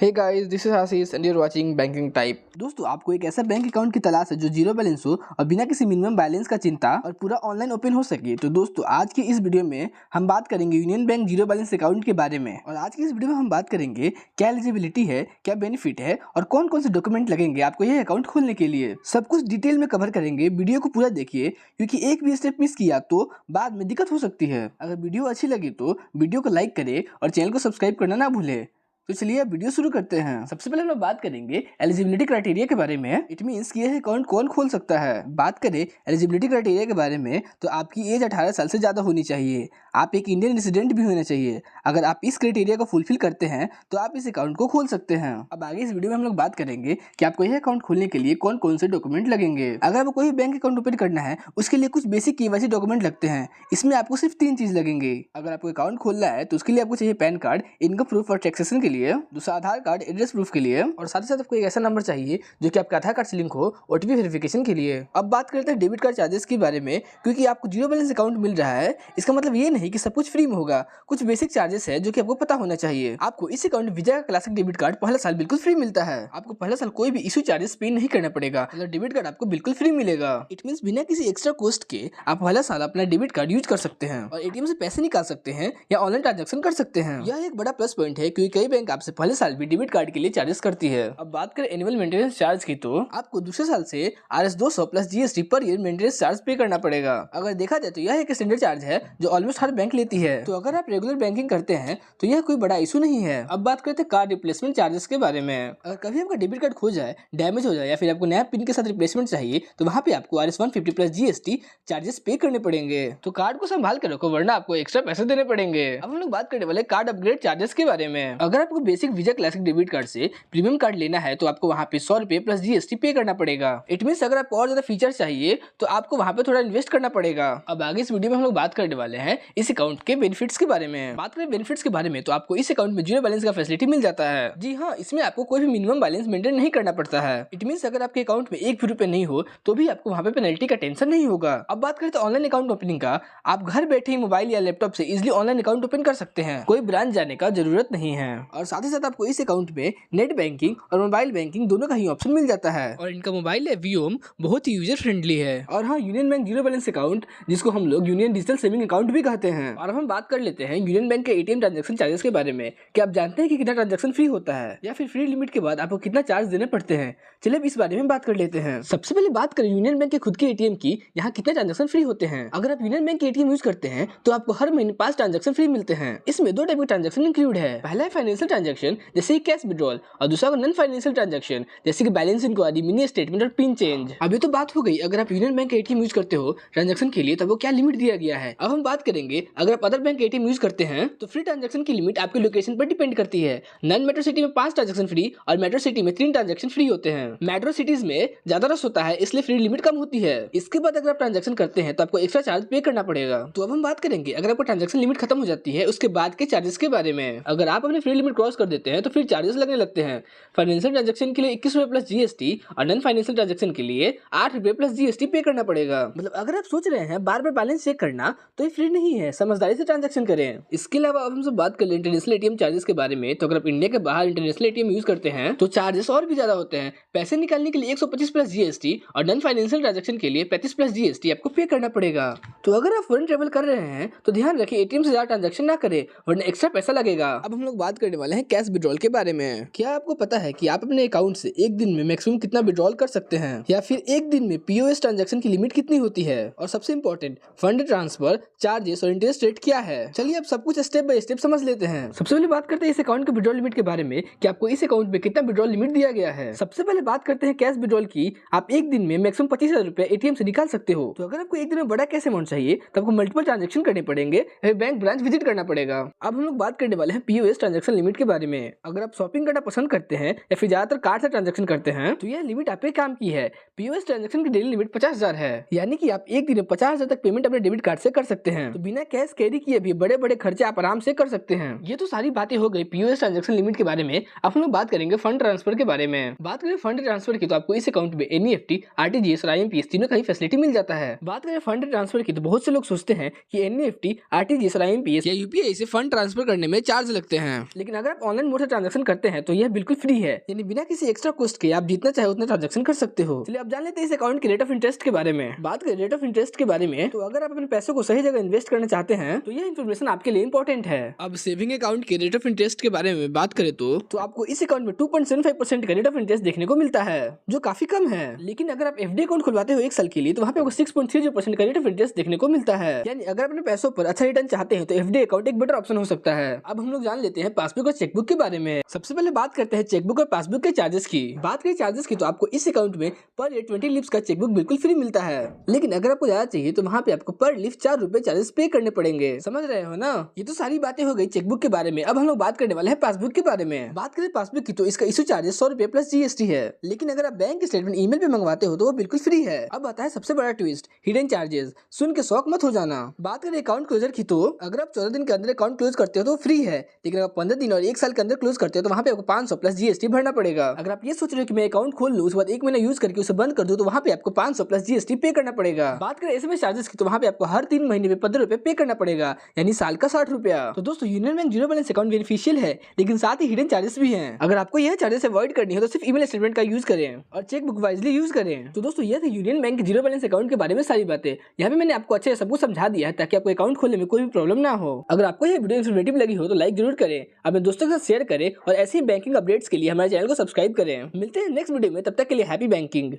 Hey guys, this is Ashish and you are watching banking type. दोस्तों, आपको एक ऐसा बैंक अकाउंट की तलाश है जो जीरो बैलेंस हो और बिना किसी मिनिमम बैलेंस का चिंता और पूरा ऑनलाइन ओपन हो सके। तो दोस्तों, आज की इस वीडियो में हम बात करेंगे union bank zero balance account के बारे में। और आज की इस वीडियो में हम बात करेंगे क्या एलिजिबिलिटी है, क्या बेनिफिट है और कौन कौन से डॉक्यूमेंट लगेंगे आपको यह अकाउंट खोलने के लिए। सब कुछ डिटेल में कवर करेंगे। वीडियो को पूरा देखिए, क्योंकि एक भी स्टेप मिस किया तो बाद में दिक्कत हो सकती है। अगर वीडियो अच्छी लगी तो वीडियो को लाइक करें और चैनल को सब्सक्राइब करना ना भूलें। तो चलिए अब वीडियो शुरू करते हैं। सबसे पहले हम लोग बात करेंगे एलिजिबिलिटी क्राइटेरिया के बारे में। इट मींस कि यह अकाउंट कौन खोल सकता है। बात करें एलिजिबिलिटी क्राइटेरिया के बारे में तो आपकी एज 18 साल से ज़्यादा होनी चाहिए। आप एक इंडियन रेसिडेंट भी होना चाहिए। अगर आप इस क्राइटेरिया को फुलफिल करते हैं तो आप इस अकाउंट को खोल सकते हैं। अब आगे इस वीडियो में हम लोग बात करेंगे कि आपको यह अकाउंट खोलने के लिए कौन कौन से डॉक्यूमेंट लगेंगे। अगर आपको कोई बैंक अकाउंट ओपन करना है उसके लिए कुछ बेसिक केवाईसी डॉक्यूमेंट लगते हैं। इसमें आपको सिर्फ 3 चीज लगेंगे। अगर आपको अकाउंट खोलना है तो उसके लिए आपको चाहिए पैन कार्ड, इनकम प्रूफ और टैक्सेशन के लिए, दूसरा आधार कार्ड एड्रेस प्रूफ के लिए, और साथ ही साथ आपको एक ऐसा नंबर चाहिए जो कि आपका आधार कार्ड से लिंक हो ओटीपी वेरिफिकेशन के लिए। अब बात करते हैं डेबिट कार्ड चार्जेस के बारे में। क्योंकि आपको जीरो बैलेंस अकाउंट मिल रहा है, इसका मतलब ये नहीं कि सब कुछ फ्री में होगा। कुछ बेसिक चार्जेस है जो कि आपको पता होना चाहिए। आपको इस अकाउंट में वीजा का क्लासिक डेबिट कार्ड पहला साल बिल्कुल फ्री मिलता है। आपको पहला साल कोई भी इशू चार्जेस पे नहीं करना पड़ेगा। मतलब डेबिट कार्ड आपको बिल्कुल फ्री मिलेगा। इट मींस बिना किसी एक्स्ट्रा कॉस्ट के आप पहला साल अपना डेबिट कार्ड यूज कर सकते हैं और एटीएम से पैसे निकाल सकते हैं या ऑनलाइन ट्रांजैक्शन कर सकते हैं। यह एक बड़ा प्लस पॉइंट है क्योंकि कई बैंक आपसे पहले साल भी डेबिट कार्ड के लिए चार्जेस करती है। अब बात करें एनुअल मेंटेनेंस चार्ज की तो आपको दूसरे साल से RS 200 plus GST per year maintenance charge पे करना पड़ेगा। अगर देखा जाए तो यह एक स्टैंडर्ड चार्ज है जो ऑलमोस्ट हर बैंक लेती है। तो अगर आप रेगुलर बैंकिंग करते हैं तो यह कोई बड़ा इशू नहीं है। अब बात करते हैं कार्ड रिप्लेसमेंट चार्जेस के बारे में। अगर कभी आपका डेबिट कार्ड खो जाए, डैमेज हो जाए या फिर आपको नया पिन के साथ रिप्लेसमेंट चाहिए तो वहाँ पे आपको RS 150 प्लस GST चार्जेस पे करने पड़ेंगे। तो कार्ड को संभाल कर रखो वरना आपको एक्स्ट्रा पैसे देने पड़ेंगे। अब हम लोग बात करने वाले कार्ड अपग्रेड चार्जेस के बारे में। अगर आपको basic visa classic debit card से प्रीमियम कार्ड लेना है तो आपको वहाँ पे 100 रुपए प्लस GST पे करना पड़ेगा। इट मींस अगर आपको और ज्यादा फीचर चाहिए तो आपको वहाँ पे थोड़ा इन्वेस्ट करना पड़ेगा। अब आगे इस वीडियो में हम लोग बात करने वाले हैं इस अकाउंट के बेनिफिट्स के बारे में। बात करें बेनिफिट्स के बारे में तो आपको इस अकाउंट में जीरो बैलेंस का फैसिलिटी मिल जाता है। जी हाँ, इसमें आपको कोई भी मिनिमम बैलेंस मेंटेन नहीं करना पड़ता है। इट मींस अगर आपके अकाउंट में 1 भी रुपए नहीं हो तो भी आपको वहाँ पे पेनल्टी का टेंशन नहीं होगा। अब बात करें तो ऑनलाइन अकाउंट ओपनिंग का, आप घर बैठे ही मोबाइल या लैपटॉप से इजिली ऑनलाइन अकाउंट ओपन कर सकते हैं। कोई ब्रांच जाने का जरूरत नहीं है। और साथ ही साथ आपको इस अकाउंट में नेट बैंकिंग और मोबाइल बैंकिंग दोनों का ही ऑप्शन मिल जाता है। और इनका मोबाइल है वीओम बहुत ही यूजर फ्रेंडली है। और हाँ, union bank zero balance account जिसको हम लोग यूनियन डिजिटल सेविंग अकाउंट भी कहते हैं। और अब हम बात कर लेते हैं यूनियन बैंक के एटीएम ट्रांजैक्शन चार्जेस के बारे में। क्या आप जानते हैं कि कितना ट्रांजैक्शन फ्री होता है या फिर फ्री लिमिट के बाद आपको कितना चार्ज देने पड़ते हैं? चलिए अब इस बारे में बात कर लेते हैं। सबसे पहले बात करें यूनियन बैंक के खुद के एटीएम की। यहाँ कितने ट्रांजैक्शन फ्री होते हैं। अगर आप यूनियन बैंक के एटीएम यूज करते हैं तो आपको हर महीने 5 ट्रांजैक्शन फ्री मिलते हैं। इसमें 2 टाइप के ट्रांजैक्शन इंक्लूड है। पहला है फाइनेंशियल ट्रांजैक्शन जैसे कैश विड्रॉल और दूसरा नॉन फाइनेंशियल ट्रांजैक्शन जैसे कि बैलेंस इंक्वायरी, मिनी स्टेटमेंट और पिन चेंज। अभी तो बात हो गई अगर आप यूनियन बैंक एटीएम यूज करते हो ट्रांजैक्शन के लिए तो वो क्या लिमिट दिया गया है। अब हम बात करेंगे अगर आप अदर बैंक एटीएम यूज करते हैं तो फ्री ट्रांजैक्शन की लिमिट आपके लोकेशन पर डिपेंड करती है। नॉन मेट्रो सिटी में 5 ट्रांजैक्शन फ्री और मेट्रो सिटी में 3 ट्रांजैक्शन फ्री होते हैं। मेट्रो सिटीज में ज्यादा रश होता है इसलिए फ्री लिमिट कम होती है। इसके बाद अगर आप ट्रांजैक्शन करते हैं तो आपको एक्स्ट्रा चार्ज पे करना पड़ेगा। तो अब हम बात करेंगे अगर आपको ट्रांजैक्शन लिमिट खत्म हो जाती है उसके बाद के चार्जेस के बारे में। अगर आप अपने फ्री लिमिट क्रॉस कर देते हैं तो फिर चार्जेस लगने लगते हैं। फाइनेंशियल ट्रांजैक्शन के लिए 21 रुपए प्लस GST और नॉन फाइनेंशियल ट्रांजैक्शन के लिए 8 रुपए प्लस GST पे करना पड़ेगा। मतलब अगर आप सोच रहे हैं बार बार बैलेंस चेक करना तो ये फ्री नहीं है, समझदारी से ट्रांजैक्शन करें। इसके अलावा अब हम सब बात कर ले इंटरनेशनल एटीएम चार्जेस के बारे में। तो अगर आप इंडिया के बाहर इंटरनेशनल एटीएम यूज करते हैं तो चार्जेस और भी ज्यादा होते हैं। पैसे निकालने के लिए 125 प्लस GST और नॉन फाइनेंशियल ट्रांजैक्शन के लिए 35 प्लस GST आपको पे करना पड़ेगा। तो अगर आप फॉरेन ट्रेवल कर रहे हैं तो ध्यान रखिए एटीएम से ज्यादा ट्रांजैक्शन ना करें वरना एक्स्ट्रा पैसा लगेगा। अब हम लोग बात करने वाले हैं कैश विड्रॉल के बारे में। क्या आपको पता है कि आप अपने अकाउंट से एक दिन में मैक्सिमम कितना विड्रॉल कर सकते हैं या फिर एक दिन में POS ट्रांजैक्शन की लिमिट कितनी होती है? और सबसे इंपॉर्टेंट फंड ट्रांसफर चार्जेस और इंटरेस्ट रेट क्या है? चलिए अब सब कुछ स्टेप बाय स्टेप समझ लेते हैं। सबसे पहले बात करते हैं इस अकाउंट के विड्रॉल लिमिट के बारे में कि आपको इस अकाउंट में कितना विड्रॉल लिमिट दिया गया है। सबसे पहले बात करते हैं कैश विड्रॉल की। आप एक दिन में मैक्सिमम 25,000 रुपए एटीएम से निकाल सकते हो। तो अगर आपको एक दिन में बड़ा कैश अमाउंट चाहिए तो आपको मल्टीपल ट्रांजैक्शन करने पड़ेंगे, बैंक ब्रांच विजिट करना पड़ेगा। अब हम लोग बात करने वाले हैं POS ट्रांजैक्शन लिमिट के बारे में। अगर आप शॉपिंग करना पसंद करते हैं या फिर ज्यादातर कार्ड से ट्रांजैक्शन करते हैं तो यह लिमिट आप पे काम की है। POS ट्रांजैक्शन की डेली लिमिट 50,000 है, यानी कि आप एक दिन में 50,000 तक पेमेंट अपने डेबिट कार्ड से कर सकते हैं। तो बिना कैश कैरी किए भी बड़े बड़े खर्चे आप आराम से कर सकते हैं। ये तो सारी बातें हो गई POS ट्रांजैक्शन लिमिट के बारे में। अब हम लोग बात करेंगे फंड ट्रांसफर के बारे में। बात करें फंड ट्रांसफर की तो आपको इस अकाउंट में NEFT, RTGS और IMPS तीनों का ही फैसिलिटी मिल जाता है। बात करें फंड ट्रांसफर की तो बहुत से लोग सोचते हैं कि NEFT, RTGS और IMPS या UPI से फंड ट्रांसफर करने में चार्ज लगते हैं। लेकिन अगर आप ऑनलाइन मोड से ट्रांजेक्शन करते हैं तो यह बिल्कुल फ्री है, यानी बिना किसी एक्स्ट्रा कॉस्ट के आप जितना चाहे उतना ट्रांजेक्शन कर सकते हो। चलिए अब जान लेते हैं इस अकाउंट के रेट ऑफ इंटरेस्ट के बारे में। बात करें रेट ऑफ इंटरेस्ट के बारे में, तो अगर आप अपने पैसों को सही जगह इन्वेस्ट करना चाहते हैं तो यह इन्फॉर्मेशन आपके लिए इंपॉर्टेंट है। अब सेविंग अकाउंट के रेट ऑफ इंटरेस्ट के बारे में बात करें तो आपको इस अकाउंट में 2.75% का रेट ऑफ इंटरेस्ट देखने को मिलता है, जो काफी कम है। लेकिन अगर आप एफडी अकाउंट खुलवाते हो 1 साल के लिए तो वहाँ पे आपको 6.30% का रेट ऑफ इंटरेस्ट देखने को मिलता है। यानी अगर अपने पैसों पर अच्छा रिटर्न चाहते हैं तो एफडी अकाउंट एक बेटर ऑप्शन हो सकता है। अब हम लोग जान लेते हैं पासबुक और चेकबुक के बारे में। सबसे पहले बात करते हैं चेकबुक और पासबुक के चार्जेस की। बात करें चार्जेस की तो आपको इस अकाउंट में पर डे 20 लीव्स का चेकबुक बिल्कुल फ्री मिलता है। लेकिन अगर आपको ज्यादा चाहिए तो वहाँ पे आपको पर लीव 4 रुपए चार्जेस पे करने पड़ेंगे। समझ रहे हो ना? ये तो सारी बातें हो गई चेकबुक के बारे में। अब हम लोग बात करने वाले हैं पासबुक के बारे में। बात करें पासबुक की तो इसका इशू चार्जेस 100 रुपए प्लस जीएसटी है। लेकिन अगर आप बैंक स्टेटमेंट ईमेल पे मंगवाते हो तो वो बिल्कुल फ्री है। अब आता है सबसे बड़ा ट्विस्ट, हिडन चार्जेस। सुन के शौक मत हो जाना। बात करें अकाउंट क्लोजर की तो अगर आप 14 दिन के अंदर अकाउंट क्लोज करते हो तो फ्री है। लेकिन अगर 15 दिन और 1 साल के अंदर क्लोज करते हो तो वहाँ पे आपको 500 प्लस जीएसटी भरना पड़ेगा। अगर आप ये सोच रहे हो कि मैं अकाउंट खोल लूँ उसके बाद 1 महीना यूज करके उसे बंद कर दूं तो वहाँ पे आपको 500 प्लस जीएसटी पे करना पड़ेगा। बात करें एसएमएस चार्जेस की तो वहाँ पे आपको हर 3 महीने में 15 रुपए पे करना पड़ेगा, यानी साल का 60 रुपया। तो दोस्तों union bank zero balance account beneficial है, लेकिन साथ ही हिडन चार्जेस भी हैं। अगर आपको यह चार्जेस अवॉइड करनी है तो सिर्फ ईमेल स्टेटमेंट का यूज करें और चेक बुक वाइजली यूज करें। तो दोस्तों ये थी union bank zero balance account के बारे में सारी बातें। यहाँ पे मैंने आपको अच्छे से सब कुछ समझा दिया है ताकि आपको अकाउंट खोलने में कोई भी प्रॉब्लम ना हो। अगर आपको यह वीडियो इन्फॉर्मेटिव लगी हो तो लाइक जरूर करें, अपने दोस्तों के साथ शेयर करें और ऐसे ही बैंकिंग अपडेट्स के लिए हमारे चैनल को सब्सक्राइब करें। मिलते हैं नेक्स्ट वीडियो में, तब तक के लिए हैप्पी बैंकिंग।